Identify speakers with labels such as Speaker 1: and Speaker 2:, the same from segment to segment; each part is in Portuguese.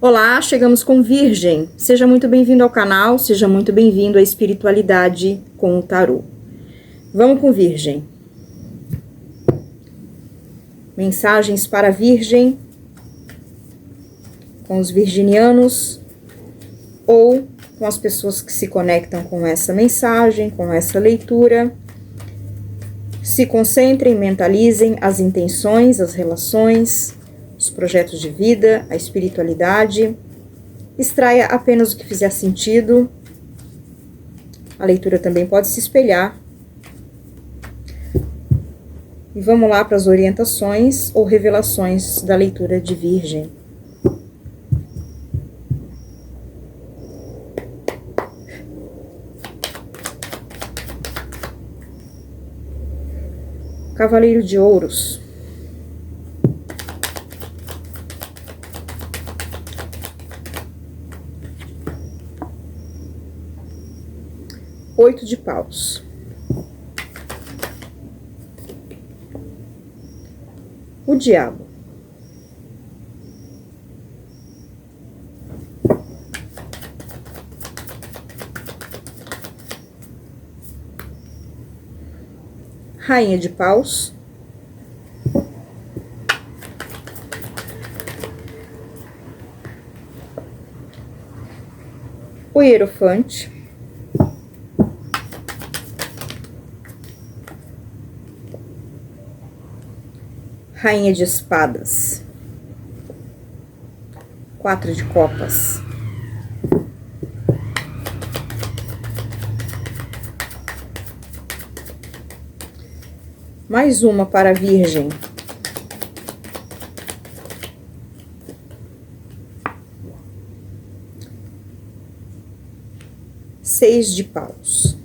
Speaker 1: Olá, chegamos com Virgem. Seja muito bem-vindo ao canal, seja muito bem-vindo à espiritualidade com o tarô. Vamos com Virgem. Mensagens para Virgem, com os virginianos ou com as pessoas que se conectam com essa mensagem, com essa leitura. Se concentrem, mentalizem as intenções, as relações, os projetos de vida, a espiritualidade. Extraia apenas o que fizer sentido. A leitura também pode se espelhar. E vamos lá para as orientações ou revelações da leitura de Virgem. Cavaleiro de Ouros. Oito de Paus. O Diabo. Rainha de Paus. O Hierofante. Rainha de Espadas. Quatro de Copas. Mais uma para a Virgem. Seis de Paus.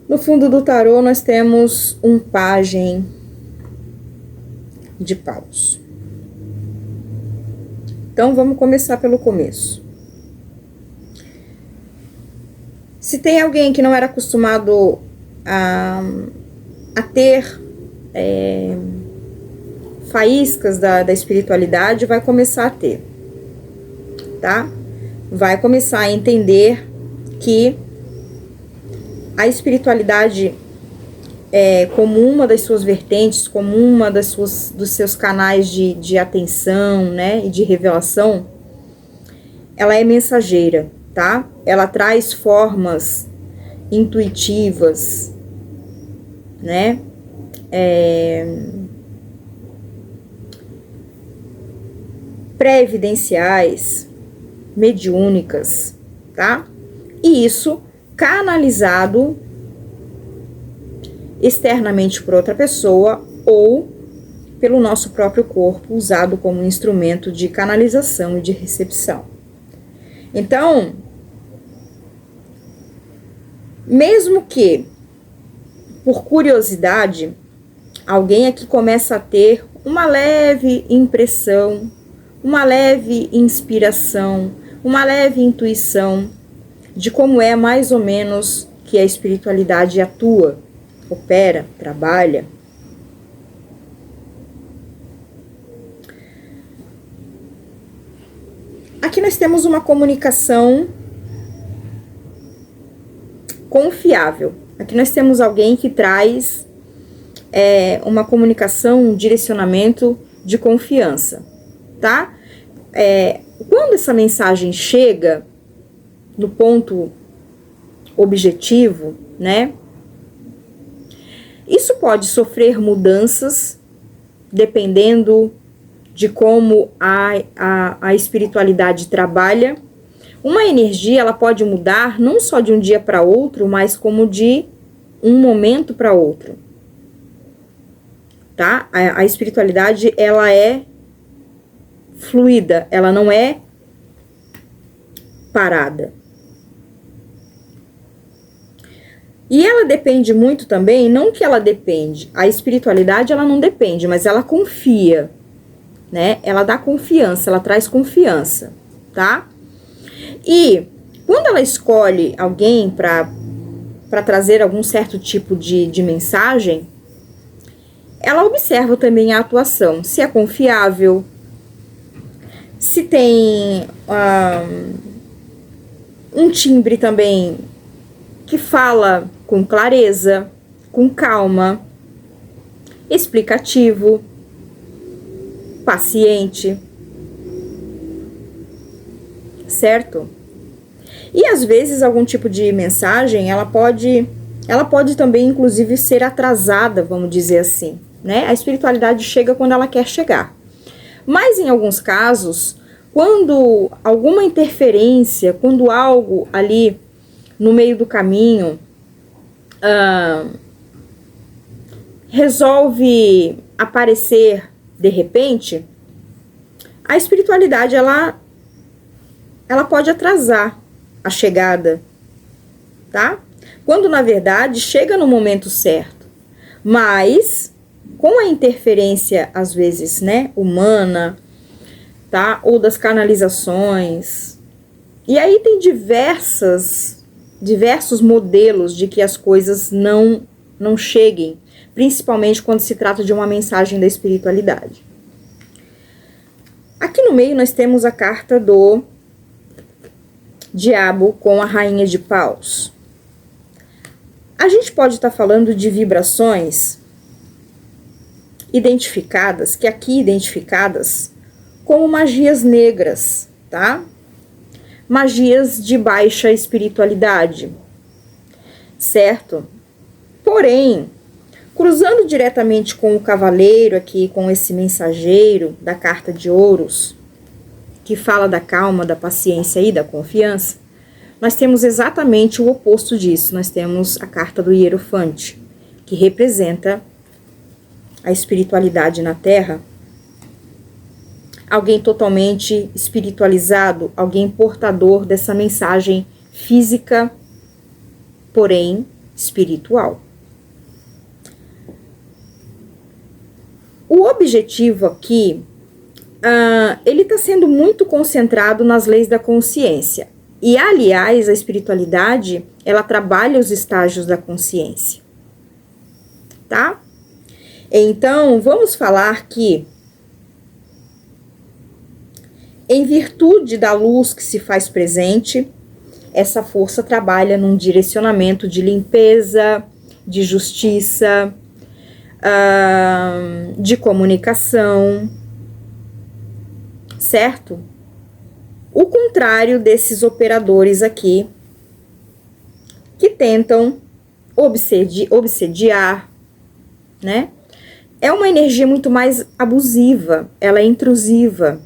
Speaker 1: No fundo do tarô, nós temos um pajem de paus. Então, vamos começar pelo começo. Se tem alguém que não era acostumado a ter faíscas da espiritualidade, vai começar a ter, tá? Vai começar a entender que a espiritualidade, como uma das suas vertentes, como uma dos seus canais de atenção, né, e de revelação, ela é mensageira, tá? Ela traz formas intuitivas, né, pré-evidenciais, mediúnicas, tá? E isso canalizado externamente por outra pessoa ou pelo nosso próprio corpo, usado como instrumento de canalização e de recepção. Então, mesmo que, por curiosidade, alguém aqui começa a ter uma leve impressão, uma leve inspiração, uma leve intuição de como é mais ou menos que a espiritualidade atua, opera, trabalha. Aqui nós temos uma comunicação confiável. Aqui nós temos alguém que traz uma comunicação, um direcionamento de confiança, tá? Quando essa mensagem chega no ponto objetivo, né? Isso pode sofrer mudanças dependendo de como a espiritualidade trabalha. Uma energia, ela pode mudar não só de um dia para outro, mas como de um momento para outro, tá? A espiritualidade, ela é fluida, ela não é parada. E ela depende muito também, não que ela depende, a espiritualidade ela não depende, mas ela confia, né? Ela dá confiança, ela traz confiança, tá? E quando ela escolhe alguém para trazer algum certo tipo de mensagem, ela observa também a atuação, se é confiável, se tem um timbre também que fala com clareza, com calma, explicativo, paciente, certo? E às vezes algum tipo de mensagem, ela pode também, inclusive, ser atrasada, vamos dizer assim, né? A espiritualidade chega quando ela quer chegar. Mas em alguns casos, quando alguma interferência, quando algo ali no meio do caminho resolve aparecer de repente, a espiritualidade ela pode atrasar a chegada, tá? Quando na verdade chega no momento certo, mas com a interferência às vezes, né, humana, tá? Ou das canalizações. E aí tem diversos modelos de que as coisas não cheguem, principalmente quando se trata de uma mensagem da espiritualidade. Aqui no meio nós temos a carta do Diabo com a Rainha de Paus. A gente pode estar falando de vibrações identificadas, que aqui identificadas como magias negras, tá? Magias de baixa espiritualidade, certo? Porém, cruzando diretamente com o cavaleiro aqui, com esse mensageiro da carta de ouros, que fala da calma, da paciência e da confiança, nós temos exatamente o oposto disso. Nós temos a carta do Hierofante, que representa a espiritualidade na Terra. Alguém totalmente espiritualizado, alguém portador dessa mensagem física, porém espiritual. O objetivo aqui, ele está sendo muito concentrado nas leis da consciência. E, aliás, a espiritualidade, ela trabalha os estágios da consciência, tá? Então, vamos falar que, em virtude da luz que se faz presente, essa força trabalha num direcionamento de limpeza, de justiça, de comunicação, certo? O contrário desses operadores aqui, que tentam obsediar, né? É uma energia muito mais abusiva, ela é intrusiva,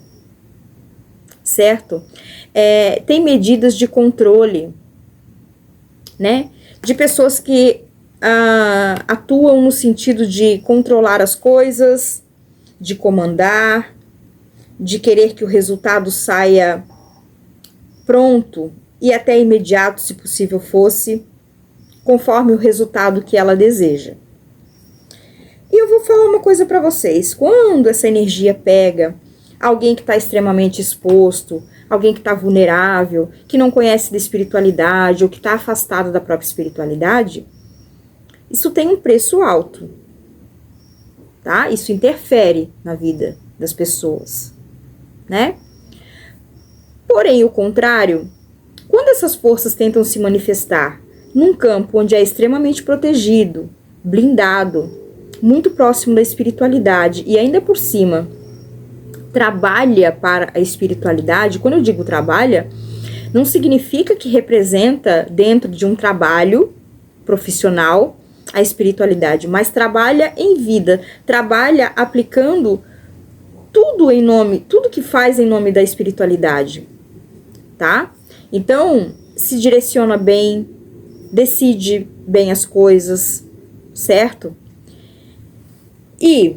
Speaker 1: certo? Tem medidas de controle, né? De pessoas que atuam no sentido de controlar as coisas, de comandar, de querer que o resultado saia pronto e até imediato, se possível fosse, conforme o resultado que ela deseja. E eu vou falar uma coisa para vocês. Quando essa energia pega alguém que está extremamente exposto, alguém que está vulnerável, que não conhece da espiritualidade ou que está afastado da própria espiritualidade, isso tem um preço alto, tá? Isso interfere na vida das pessoas, né? Porém, o contrário, quando essas forças tentam se manifestar num campo onde é extremamente protegido, blindado, muito próximo da espiritualidade e ainda por cima trabalha para a espiritualidade, quando eu digo trabalha, não significa que representa dentro de um trabalho profissional a espiritualidade, mas trabalha em vida, trabalha aplicando tudo que faz em nome da espiritualidade, tá? Então, se direciona bem, decide bem as coisas, certo? E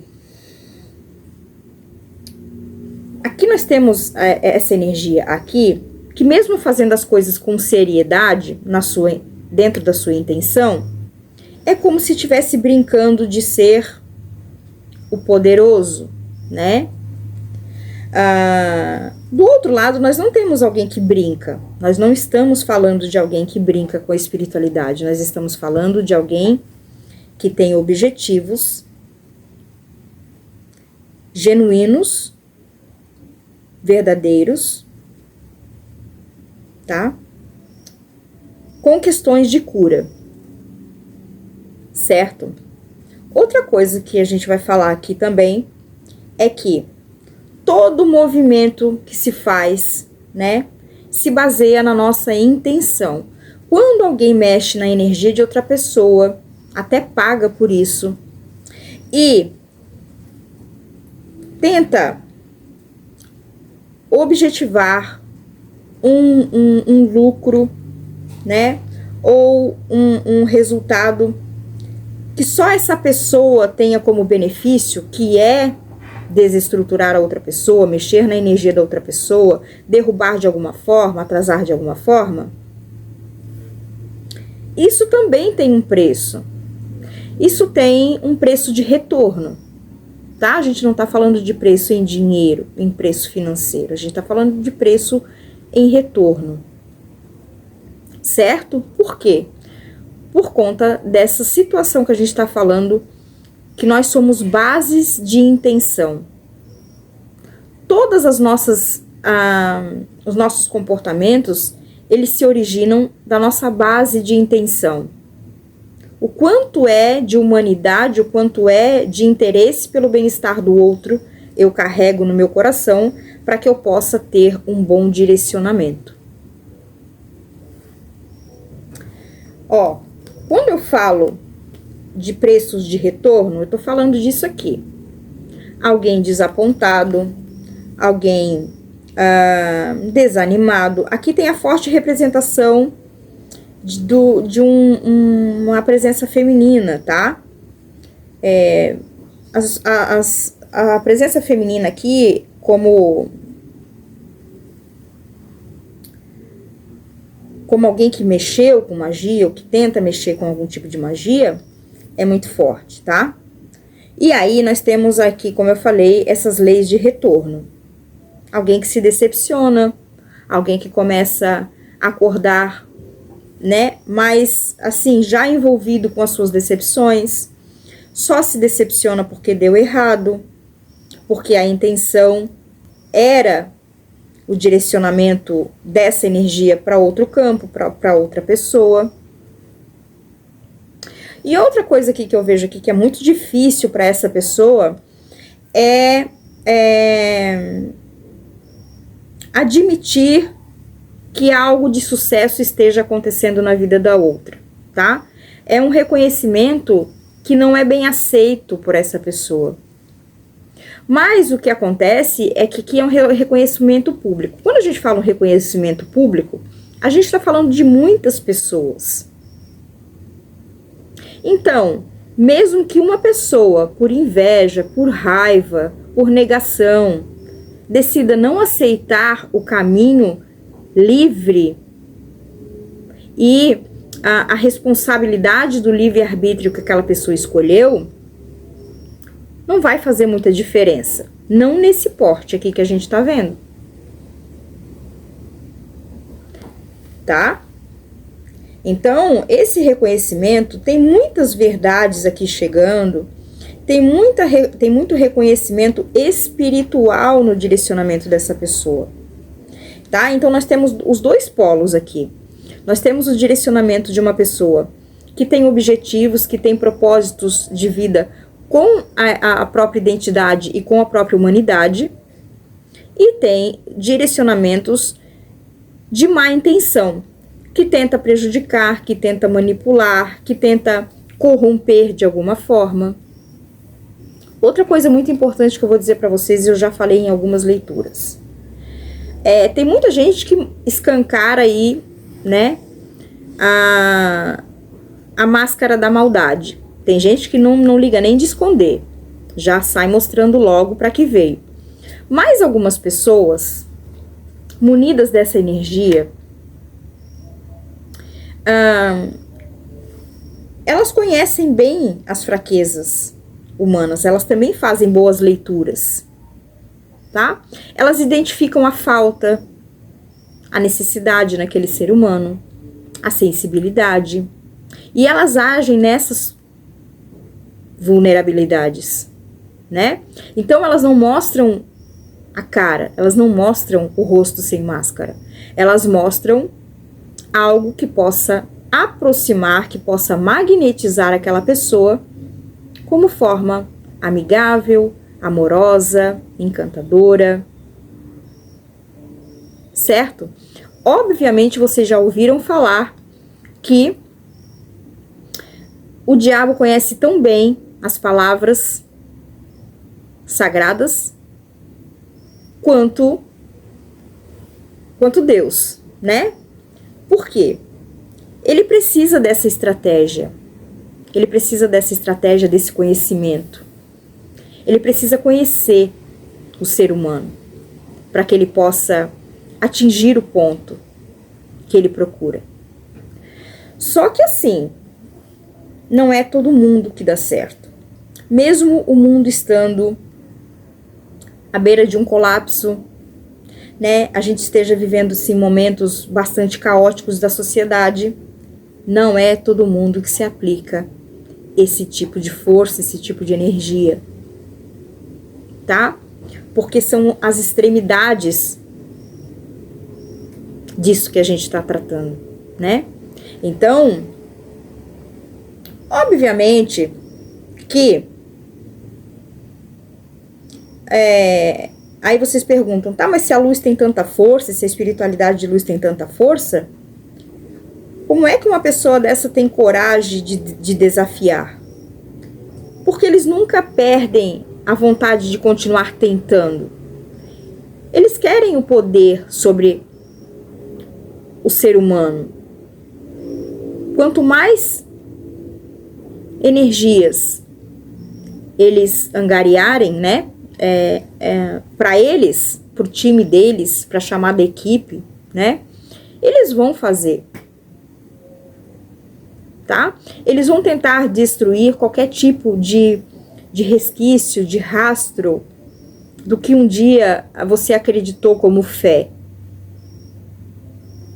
Speaker 1: aqui nós temos essa energia aqui, que mesmo fazendo as coisas com seriedade, dentro da sua intenção, é como se estivesse brincando de ser o poderoso, né? Do outro lado, nós não temos alguém que brinca. Nós não estamos falando de alguém que brinca com a espiritualidade. Nós estamos falando de alguém que tem objetivos genuínos, verdadeiros, tá? Com questões de cura, certo? Outra coisa que a gente vai falar aqui também é que todo movimento que se faz, né, se baseia na nossa intenção. Quando alguém mexe na energia de outra pessoa, até paga por isso, e tenta objetivar um lucro, né, ou um resultado que só essa pessoa tenha como benefício, que é desestruturar a outra pessoa, mexer na energia da outra pessoa, derrubar de alguma forma, atrasar de alguma forma, isso também tem um preço. Isso tem um preço de retorno, tá? A gente não está falando de preço em dinheiro, em preço financeiro, a gente está falando de preço em retorno, certo? Por quê? Por conta dessa situação que a gente está falando, que nós somos bases de intenção. Todas as nossas, os nossos comportamentos, eles se originam da nossa base de intenção. O quanto é de humanidade, o quanto é de interesse pelo bem-estar do outro, eu carrego no meu coração para que eu possa ter um bom direcionamento. Ó, quando eu falo de preços de retorno, eu estou falando disso aqui. Alguém desapontado, alguém desanimado. Aqui tem a forte representação de uma presença feminina, tá? A presença feminina aqui, como alguém que mexeu com magia, ou que tenta mexer com algum tipo de magia, é muito forte, tá? E aí nós temos aqui, como eu falei, essas leis de retorno. Alguém que se decepciona, alguém que começa a acordar, né? Mas, assim, já envolvido com as suas decepções, só se decepciona porque deu errado, porque a intenção era o direcionamento dessa energia para outro campo, para outra pessoa. E outra coisa aqui que eu vejo aqui que é muito difícil para essa pessoa é admitir que algo de sucesso esteja acontecendo na vida da outra, tá? É um reconhecimento que não é bem aceito por essa pessoa. Mas o que acontece é que aqui é um reconhecimento público. Quando a gente fala um reconhecimento público, a gente está falando de muitas pessoas. Então, mesmo que uma pessoa, por inveja, por raiva, por negação, decida não aceitar o caminho livre e a responsabilidade do livre-arbítrio que aquela pessoa escolheu, não vai fazer muita diferença. Não nesse porte aqui que a gente tá vendo. Tá? Então, esse reconhecimento, tem muitas verdades aqui chegando, tem muito reconhecimento espiritual no direcionamento dessa pessoa. Tá? Então, nós temos os dois polos aqui. Nós temos o direcionamento de uma pessoa que tem objetivos, que tem propósitos de vida com a própria identidade e com a própria humanidade, e tem direcionamentos de má intenção, que tenta prejudicar, que tenta manipular, que tenta corromper de alguma forma. Outra coisa muito importante que eu vou dizer para vocês, eu já falei em algumas leituras. Tem muita gente que escancara aí, né, a máscara da maldade. Tem gente que não liga nem de esconder, já sai mostrando logo para que veio. Mas algumas pessoas, munidas dessa energia, elas conhecem bem as fraquezas humanas, elas também fazem boas leituras, tá? Elas identificam a falta, a necessidade naquele ser humano, a sensibilidade, e elas agem nessas vulnerabilidades. né? Então elas não mostram a cara, elas não mostram o rosto sem máscara. Elas mostram algo que possa aproximar, que possa magnetizar aquela pessoa como forma amigável, amorosa, encantadora, certo? Obviamente vocês já ouviram falar que o diabo conhece tão bem as palavras sagradas quanto Deus, né? Por quê? Ele precisa dessa estratégia. Ele precisa dessa estratégia, desse conhecimento. Ele precisa conhecer o ser humano para que ele possa atingir o ponto que ele procura. Só que assim, não é todo mundo que dá certo. Mesmo o mundo estando à beira de um colapso, né, a gente esteja vivendo sim momentos bastante caóticos da sociedade, não é todo mundo que se aplica esse tipo de força, esse tipo de energia, tá? Porque são as extremidades disso que a gente está tratando, né? Então, obviamente que aí vocês perguntam, tá, mas se a luz tem tanta força, se a espiritualidade de luz tem tanta força, como é que uma pessoa dessa tem coragem de desafiar? Porque eles nunca perdem a vontade de continuar tentando. Eles querem o poder sobre o ser humano. Quanto mais energias eles angariarem, né, para eles, pro time deles, para chamada equipe, né, eles vão fazer, tá? Eles vão tentar destruir qualquer tipo de resquício, de rastro do que um dia você acreditou como fé,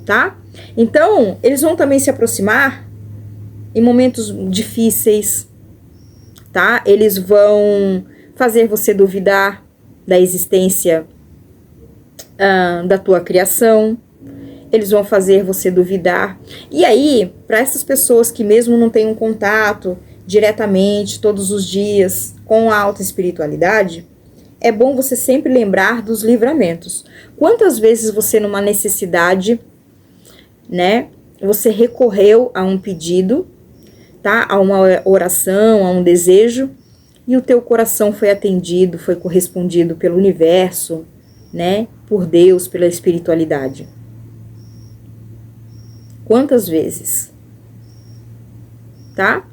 Speaker 1: tá? Então, eles vão também se aproximar em momentos difíceis, tá? Eles vão fazer você duvidar da existência da tua criação. Eles vão fazer você duvidar. E aí, para essas pessoas que mesmo não têm um contato diretamente, todos os dias, com a alta espiritualidade, é bom você sempre lembrar dos livramentos. Quantas vezes você, numa necessidade, né, você recorreu a um pedido, tá, a uma oração, a um desejo, e o teu coração foi atendido, foi correspondido pelo universo, né, por Deus, pela espiritualidade. Quantas vezes? Tá?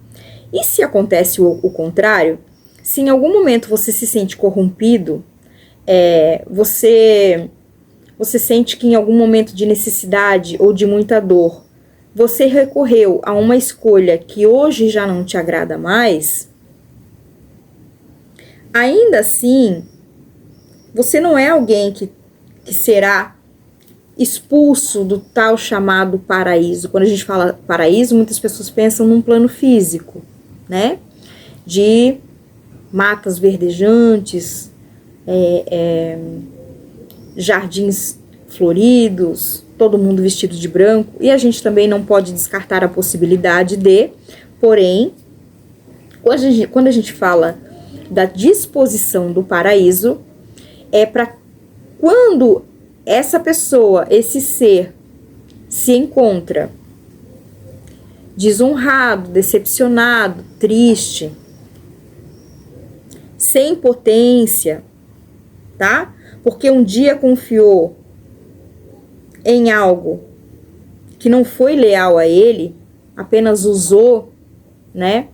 Speaker 1: E se acontece o contrário, se em algum momento você se sente corrompido, você sente que em algum momento de necessidade ou de muita dor, você recorreu a uma escolha que hoje já não te agrada mais, ainda assim, você não é alguém que será expulso do tal chamado paraíso. Quando a gente fala paraíso, muitas pessoas pensam num plano físico, né? De matas verdejantes, jardins floridos, todo mundo vestido de branco. E a gente também não pode descartar a possibilidade porém, quando a gente fala da disposição do paraíso, é para quando essa pessoa, esse ser, se encontra desonrado, decepcionado, triste, sem potência, tá? Porque um dia confiou em algo que não foi leal a ele, apenas usou, né?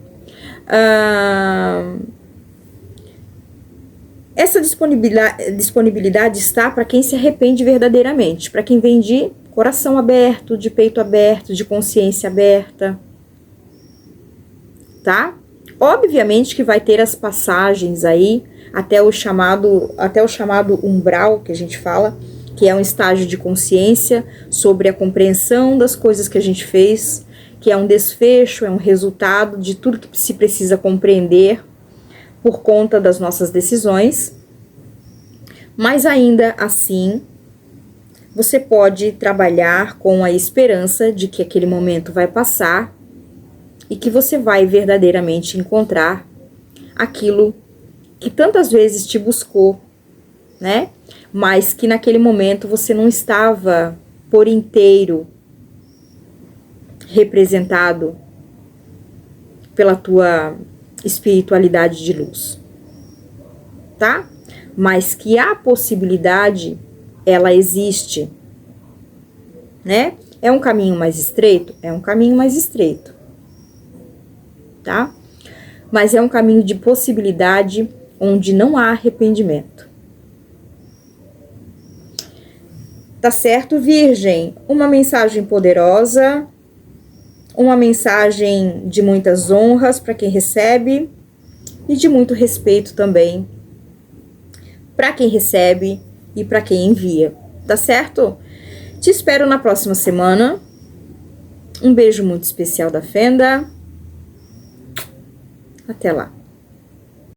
Speaker 1: Essa disponibilidade está para quem se arrepende verdadeiramente, para quem vem de coração aberto, de peito aberto, de consciência aberta, tá? Obviamente que vai ter as passagens aí até o chamado umbral, que a gente fala, que é um estágio de consciência sobre a compreensão das coisas que a gente fez, que é um desfecho, é um resultado de tudo que se precisa compreender por conta das nossas decisões, mas ainda assim, você pode trabalhar com a esperança de que aquele momento vai passar e que você vai verdadeiramente encontrar aquilo que tantas vezes te buscou, né? Mas que naquele momento você não estava por inteiro representado pela tua espiritualidade de luz, tá? Mas que a possibilidade, ela existe, né? É um caminho mais estreito? É um caminho mais estreito, tá? Mas é um caminho de possibilidade onde não há arrependimento. Tá certo, Virgem? Uma mensagem poderosa, uma mensagem de muitas honras para quem recebe e de muito respeito também para quem recebe e para quem envia, tá certo? Te espero na próxima semana. Um beijo muito especial da Fenda. Até lá.